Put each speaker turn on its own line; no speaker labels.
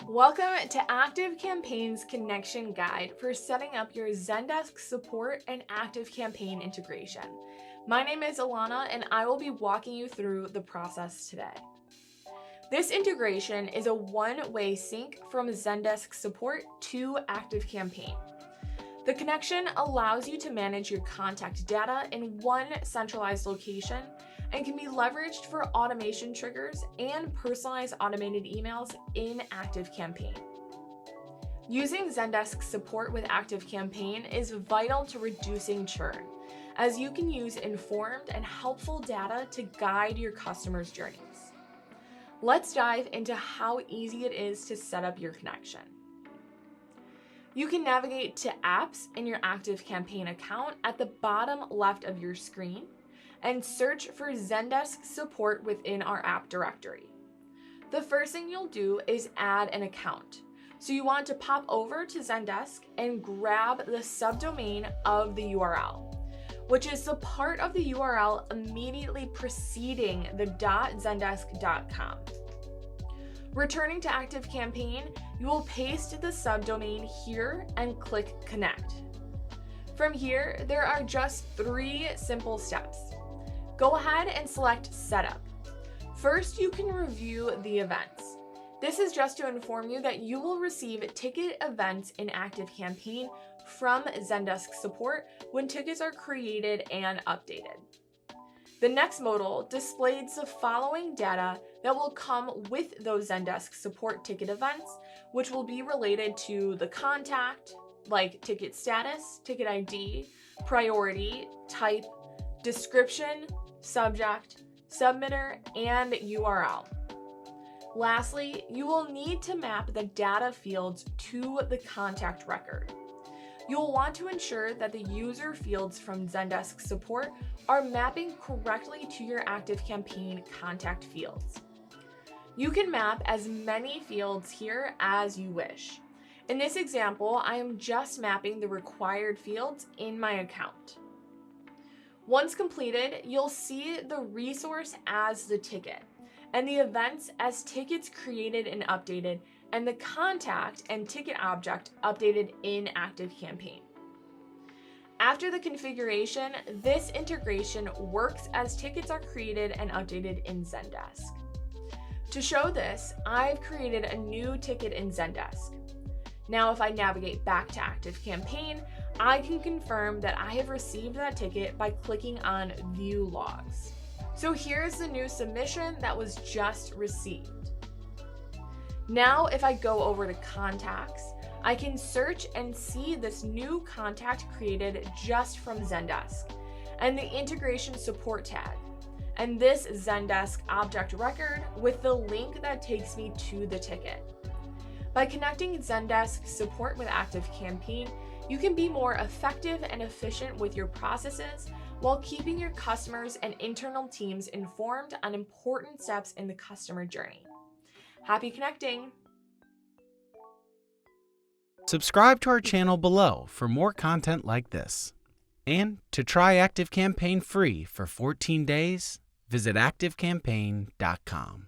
Welcome to ActiveCampaign's connection guide for setting up your Zendesk Support and ActiveCampaign integration. My name is Alanna and I will be walking you through the process today. This integration is a one-way sync from Zendesk Support to ActiveCampaign. The connection allows you to manage your contact data in one centralized location and can be leveraged for automation triggers and personalized automated emails in ActiveCampaign. Using Zendesk Support with ActiveCampaign is vital to reducing churn, as you can use informed and helpful data to guide your customers' journeys. Let's dive into how easy it is to set up your connection. You can navigate to Apps in your ActiveCampaign account at the bottom left of your screen and search for Zendesk Support within our app directory. The first thing you'll do is add an account. So you want to pop over to Zendesk and grab the subdomain of the URL, which is the part of the URL immediately preceding the .zendesk.com. Returning to ActiveCampaign, you will paste the subdomain here and click Connect. From here, there are just 3 simple steps. Go ahead and select Setup. First, you can review the events. This is just to inform you that you will receive ticket events in ActiveCampaign from Zendesk Support when tickets are created and updated. The next modal displays the following data that will come with those Zendesk Support ticket events, which will be related to the contact, like ticket status, ticket ID, priority, type, description, subject, submitter, and URL. Lastly, you will need to map the data fields to the contact record. You'll want to ensure that the user fields from Zendesk Support are mapping correctly to your ActiveCampaign contact fields. You can map as many fields here as you wish. In this example, I am just mapping the required fields in my account. Once completed, you'll see the resource as the ticket, and the events as tickets created and updated, and the contact and ticket object updated in ActiveCampaign. After the configuration, this integration works as tickets are created and updated in Zendesk. To show this, I've created a new ticket in Zendesk. Now, if I navigate back to ActiveCampaign, I can confirm that I have received that ticket by clicking on View Logs. So here's the new submission that was just received. Now, if I go over to Contacts, I can search and see this new contact created just from Zendesk and the integration support tag, and this Zendesk object record with the link that takes me to the ticket. By connecting Zendesk Support with ActiveCampaign, you can be more effective and efficient with your processes while keeping your customers and internal teams informed on important steps in the customer journey. Happy connecting!
Subscribe to our channel below for more content like this. And to try ActiveCampaign free for 14 days, visit ActiveCampaign.com.